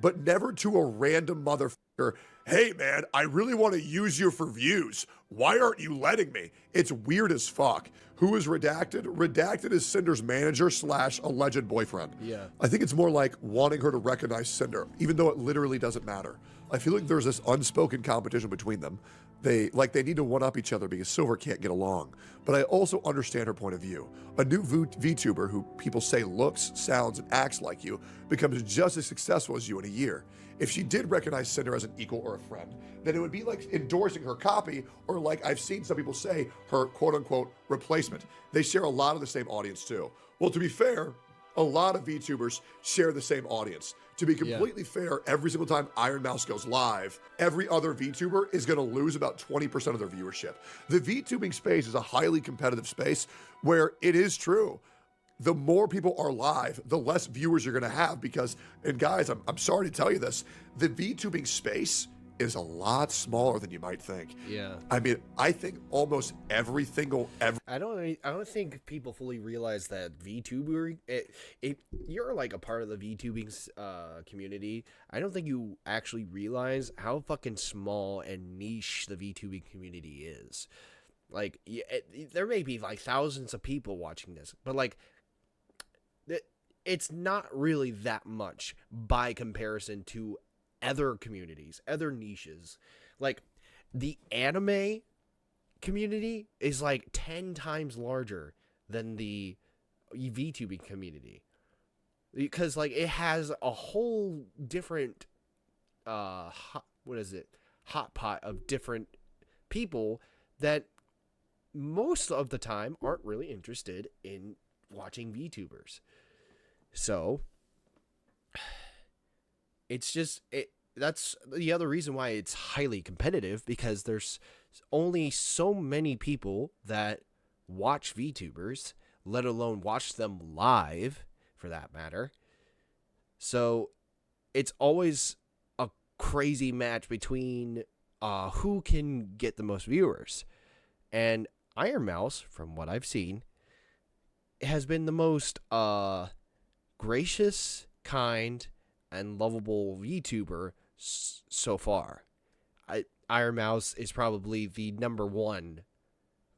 S2: but never to a random motherfucker, hey man, I really want to use you for views. Why aren't you letting me? It's weird as fuck. Who is Redacted? Redacted is Cinder's manager / alleged boyfriend.
S1: Yeah.
S2: I think it's more like wanting her to recognize Cinder, even though it literally doesn't matter. I feel like there's this unspoken competition between them. They need to one-up each other because Silver can't get along. But I also understand her point of view. A new VTuber who people say looks, sounds, and acts like you becomes just as successful as you in a year. If she did recognize Cinder as an equal or a friend, then it would be like endorsing her copy, or like I've seen some people say, her quote-unquote replacement. They share a lot of the same audience too. Well, to be fair, a lot of VTubers share the same audience. To be completely fair, every single time Iron Mouse goes live, every other VTuber is going to lose about 20% of their viewership. The VTubing space is a highly competitive space where it is true. The more people are live, the less viewers you're going to have because, and guys, I'm sorry to tell you this, the VTubing space is a lot smaller than you might think.
S1: Yeah.
S2: I mean, I think almost every single
S1: I don't think people fully realize that VTuber. You're like a part of the VTubing community. I don't think you actually realize how fucking small and niche the VTubing community is. Like, there may be like thousands of people watching this, but like, it's not really that much by comparison to other communities, other niches. Like, the anime community is like 10 times larger than the VTubing community, because like it has a whole different hot pot of different people that most of the time aren't really interested in watching VTubers. So it's just that's the other reason why it's highly competitive, because there's only so many people that watch VTubers, let alone watch them live for that matter. So it's always a crazy match between who can get the most viewers. And Iron Mouse, from what I've seen, has been the most gracious, kind, and lovable VTuber so far. Iron Mouse is probably the number one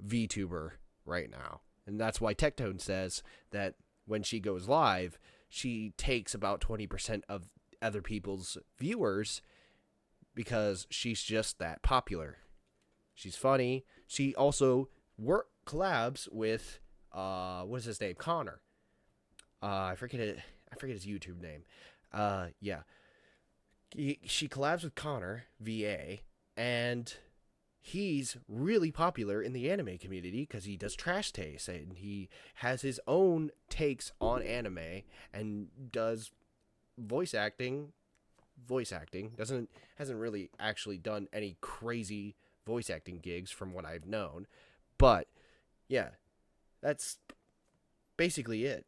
S1: VTuber right now. And that's why Tectone says that when she goes live, she takes about 20% of other people's viewers because she's just that popular. She's funny. She also collabs with what's his name? Connor. I forget his YouTube name. Yeah. She collabs with Connor, VA, and he's really popular in the anime community because he does trash takes and he has his own takes on anime and does voice acting. Hasn't really actually done any crazy voice acting gigs from what I've known. But yeah, that's basically it.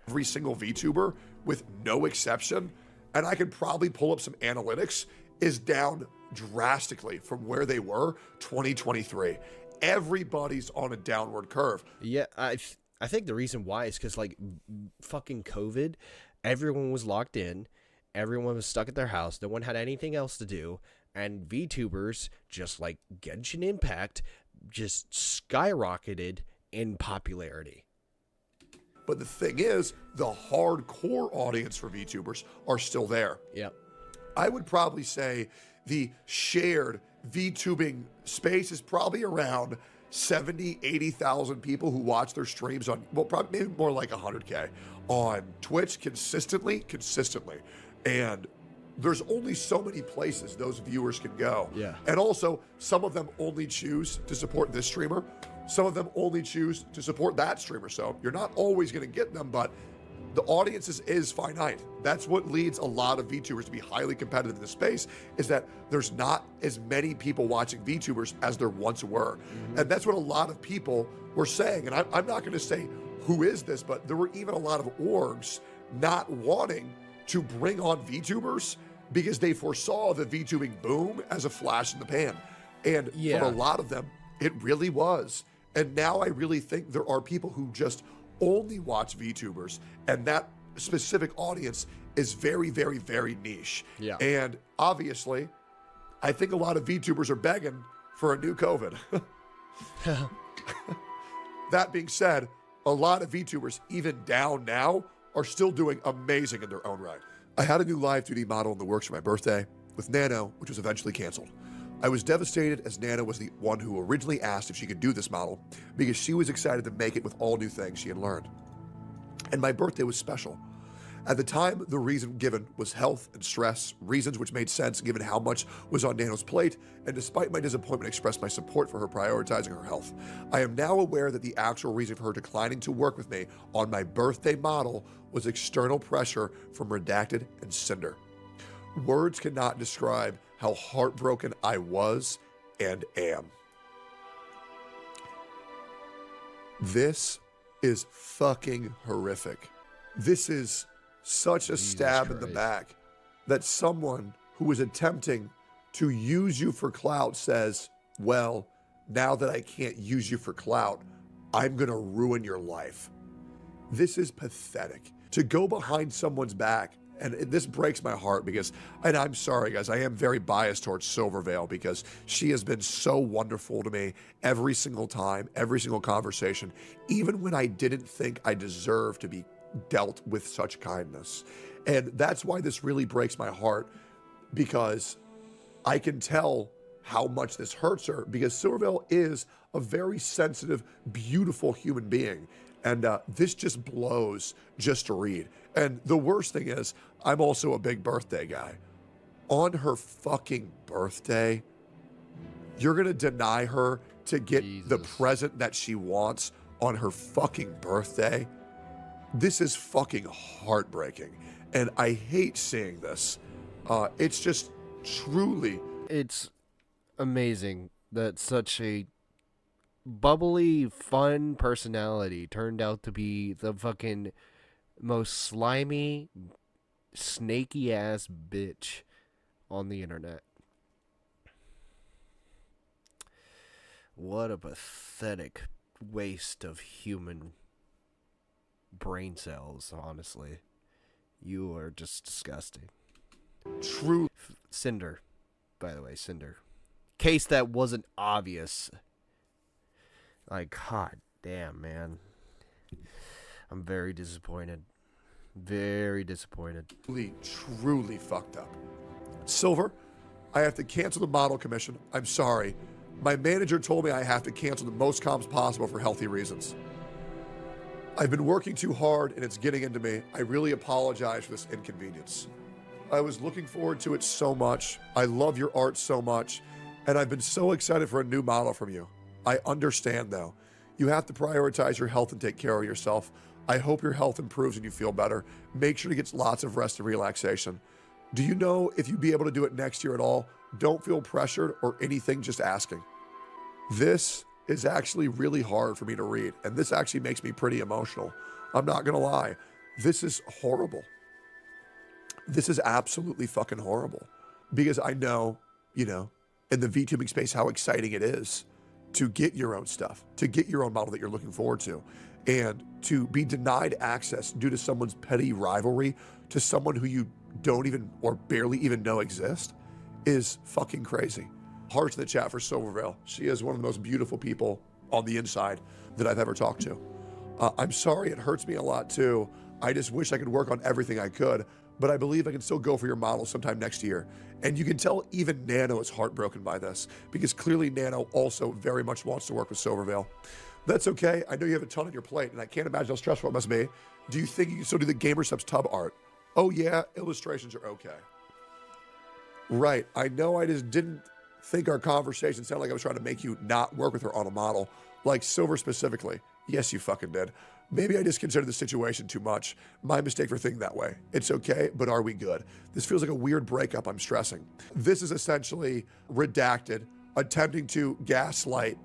S2: Every single VTuber, with no exception, and I could probably pull up some analytics, is down drastically from where they were 2023. Everybody's on a downward curve.
S1: Yeah, I think the reason why is because like fucking COVID, everyone was locked in, everyone was stuck at their house, no one had anything else to do, and VTubers, just like Genshin Impact, just skyrocketed in popularity.
S2: But the thing is, the hardcore audience for VTubers are still there.
S1: Yep.
S2: I would probably say the shared VTubing space is probably around 70, 80,000 people who watch their streams on, well, probably maybe more like 100K on Twitch consistently. And there's only so many places those viewers can go.
S1: Yeah.
S2: And also, some of them only choose to support this streamer. Some of them only choose to support that streamer. So you're not always going to get them, but the audience is finite. That's what leads a lot of VTubers to be highly competitive in the space, is that there's not as many people watching VTubers as there once were. Mm-hmm. And that's what a lot of people were saying. And I'm not going to say who is this, but there were even a lot of orgs not wanting to bring on VTubers because they foresaw the VTubing boom as a flash in the pan. And for a lot of them, it really was. And now I really think there are people who just only watch VTubers, and that specific audience is very, very, very niche.
S1: Yeah.
S2: And obviously, I think a lot of VTubers are begging for a new COVID. That being said, a lot of VTubers, even down now, are still doing amazing in their own right. I had a new live 2D model in the works for my birthday with Nano, which was eventually canceled. I was devastated, as Nana was the one who originally asked if she could do this model because she was excited to make it with all new things she had learned. And my birthday was special. At the time, the reason given was health and stress, reasons which made sense given how much was on Nano's plate, and despite my disappointment, expressed my support for her prioritizing her health. I am now aware that the actual reason for her declining to work with me on my birthday model was external pressure from Redacted and Sinder. Words cannot describe how heartbroken I was and am. This is fucking horrific. This is such a stab in the back that someone who is attempting to use you for clout says, well, now that I can't use you for clout, I'm going to ruin your life. This is pathetic. To go behind someone's back, and this breaks my heart because, and I'm sorry guys, I am very biased towards Silvervale because she has been so wonderful to me every single time, every single conversation, even when I didn't think I deserved to be dealt with such kindness. And that's why this really breaks my heart, because I can tell how much this hurts her, because Silvervale is a very sensitive, beautiful human being. And this just blows just to read. And the worst thing is, I'm also a big birthday guy. On her fucking birthday, you're going to deny her to get the present that she wants on her fucking birthday? This is fucking heartbreaking. And I hate seeing this. It's just truly...
S1: It's amazing that such a bubbly, fun personality turned out to be the fucking most slimy, snaky ass bitch on the internet. What a pathetic waste of human brain cells, honestly. You are just disgusting.
S2: True.
S1: Sinder, by the way, Sinder. Case that wasn't obvious. Like, god damn, man. I'm very disappointed. Very disappointed.
S2: Truly fucked up. Silver, I have to cancel the model commission. I'm sorry. My manager told me I have to cancel the most comps possible for healthy reasons. I've been working too hard and it's getting into me. I really apologize for this inconvenience. I was looking forward to it so much. I love your art so much. And I've been so excited for a new model from you. I understand though. You have to prioritize your health and take care of yourself. I hope your health improves and you feel better. Make sure to get lots of rest and relaxation. Do you know if you'd be able to do it next year at all? Don't feel pressured or anything, just asking. This is actually really hard for me to read, and this actually makes me pretty emotional. I'm not gonna lie. This is horrible. This is absolutely fucking horrible. Because I know, you know, in the VTubing space, how exciting it is to get your own stuff, to get your own model that you're looking forward to, and to be denied access due to someone's petty rivalry to someone who you don't even or barely even know exist is fucking crazy. Hearts in the chat for Silvervale. She is one of the most beautiful people on the inside that I've ever talked to. I'm sorry, it hurts me a lot too. I just wish I could work on everything I could, but I believe I can still go for your model sometime next year. And you can tell even Nano is heartbroken by this, because clearly Nano also very much wants to work with Silvervale. That's okay. I know you have a ton on your plate, and I can't imagine how stressful it must be. Do you think you can still do the Gamer Subs tub art? Oh yeah, illustrations are okay. Right, I know I just didn't think our conversation sounded like I was trying to make you not work with her on a model, like Silver specifically. Yes, you fucking did. Maybe I just considered the situation too much. My mistake for thinking that way. It's okay, but are we good? This feels like a weird breakup, I'm stressing. This is essentially Redacted attempting to gaslight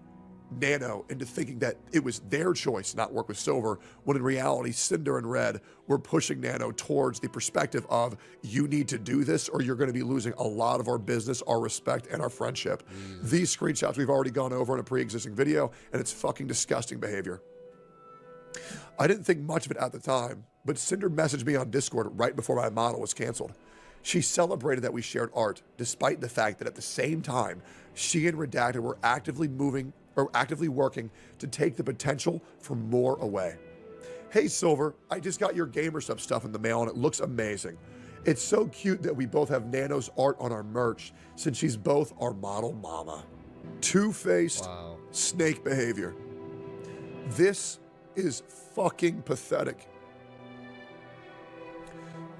S2: Nano into thinking that it was their choice to not work with Silver, when in reality, Cinder and Red were pushing Nano towards the perspective of, you need to do this or you're going to be losing a lot of our business, our respect, and our friendship. These screenshots we've already gone over in a pre-existing video, and it's fucking disgusting behavior. I didn't think much of it at the time, but Cinder messaged me on Discord right before my model was canceled. She celebrated that we shared art, despite the fact that at the same time, she and Redacted were actively working to take the potential for more away. Hey Silver, I just got your Gamer Sub stuff in the mail and it looks amazing. It's so cute that we both have Nano's art on our merch, since she's both our model mama. Two-faced snake behavior. This is fucking pathetic.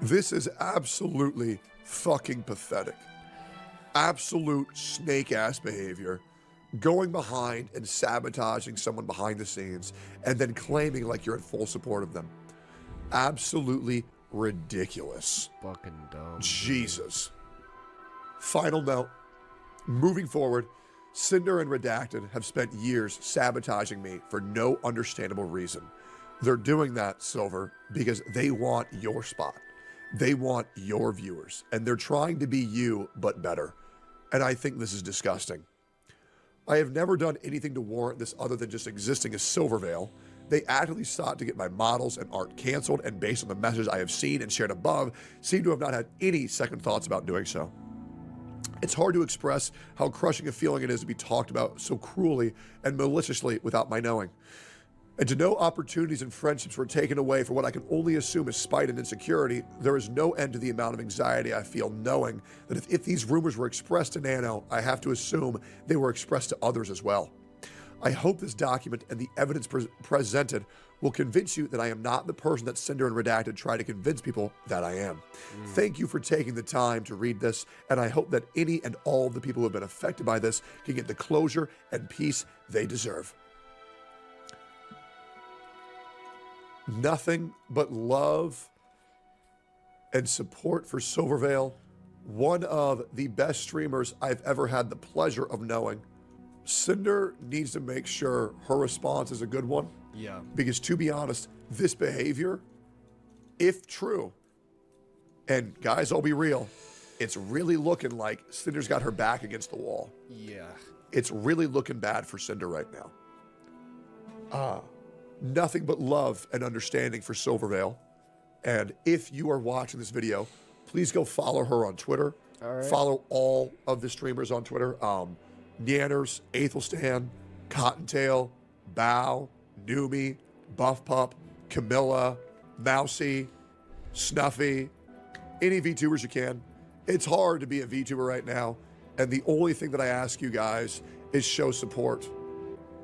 S2: This is absolutely fucking pathetic. Absolute snake-ass behavior. Going behind and sabotaging someone behind the scenes and then claiming like you're in full support of them. Absolutely ridiculous.
S1: Fucking dumb.
S2: Jesus. Final note. Moving forward, Cinder and Redacted have spent years sabotaging me for no understandable reason. They're doing that, Silver, because they want your spot. They want your viewers, and they're trying to be you, but better. And I think this is disgusting. I have never done anything to warrant this other than just existing as Silvervale. They actively sought to get my models and art canceled, and based on the message I have seen and shared above, seem to have not had any second thoughts about doing so. It's hard to express how crushing a feeling it is to be talked about so cruelly and maliciously without my knowing. And to know opportunities and friendships were taken away for what I can only assume is spite and insecurity, there is no end to the amount of anxiety I feel knowing that if these rumors were expressed to Nano, I have to assume they were expressed to others as well. I hope this document and the evidence presented will convince you that I am not the person that Sinder and Redacted try to convince people that I am. Thank you for taking the time to read this, and I hope that any and all of the people who have been affected by this can get the closure and peace they deserve. Nothing but love and support for Silvervale, one of the best streamers I've ever had the pleasure of knowing. Sinder needs to make sure her response is a good one.
S1: Yeah.
S2: Because to be honest, this behavior, if true, and guys, I'll be real, it's really looking like Cinder's got her back against the wall.
S1: Yeah.
S2: It's really looking bad for Sinder right now. Nothing but love and understanding for Silvervale. And if you are watching this video, please go follow her on Twitter.
S1: All right.
S2: Follow all of the streamers on Twitter. Nanners, Aethelstan, Cottontail, Bow, Noomy, Buff Pup, Camilla, Mousy, Snuffy, any VTubers you can. It's hard to be a VTuber right now, and the only thing that I ask you guys is show support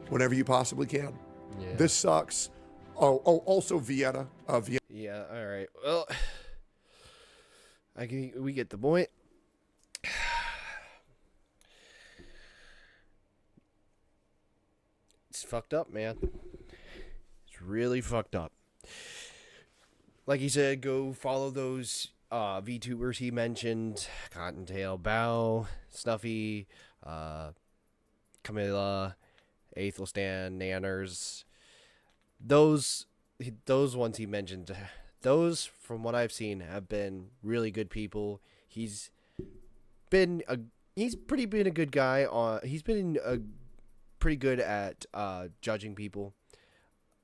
S2: whenever you possibly can.
S1: Yeah.
S2: This sucks. Oh, also Vienna. Vienna.
S1: Yeah, all right. Well, we get the point. It's fucked up, man. It's really fucked up. Like he said, go follow those VTubers he mentioned. Cottontail, Bow, Snuffy, Camilla, Aethelstan, Nanners. Those ones he mentioned, those, from what I've seen, have been really good people. He's been a good guy. He's been pretty good at judging people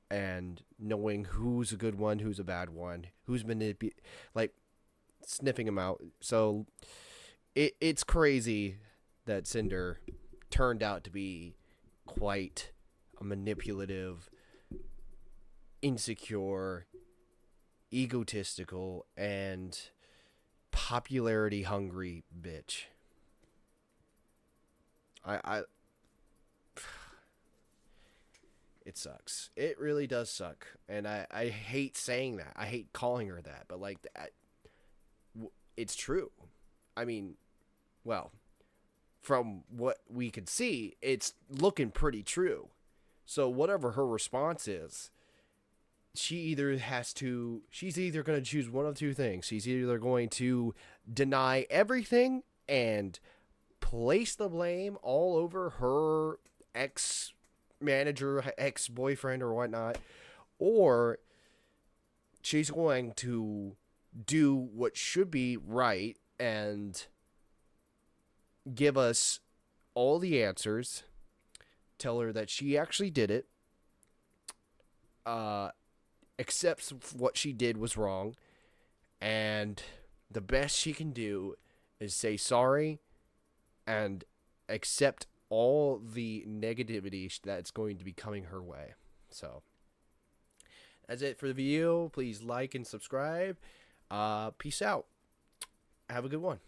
S1: and knowing who's a good one, who's a bad one, who's sniffing them out. So it's crazy that Sinder turned out to be quite a manipulative, insecure, egotistical, and popularity hungry bitch. It sucks. It really does suck. And I hate saying that. I hate calling her that. But, it's true. I mean, well, from what we could see, it's looking pretty true. So whatever her response is, she's either going to choose one of two things. She's either going to deny everything and place the blame all over her ex-manager, ex-boyfriend, or whatnot, or she's going to do what should be right and give us all the answers, tell her that she actually did it, accepts what she did was wrong, and the best she can do is say sorry and accept all the negativity that's going to be coming her way. So that's it for the video. Please like and subscribe. Peace out. Have a good one.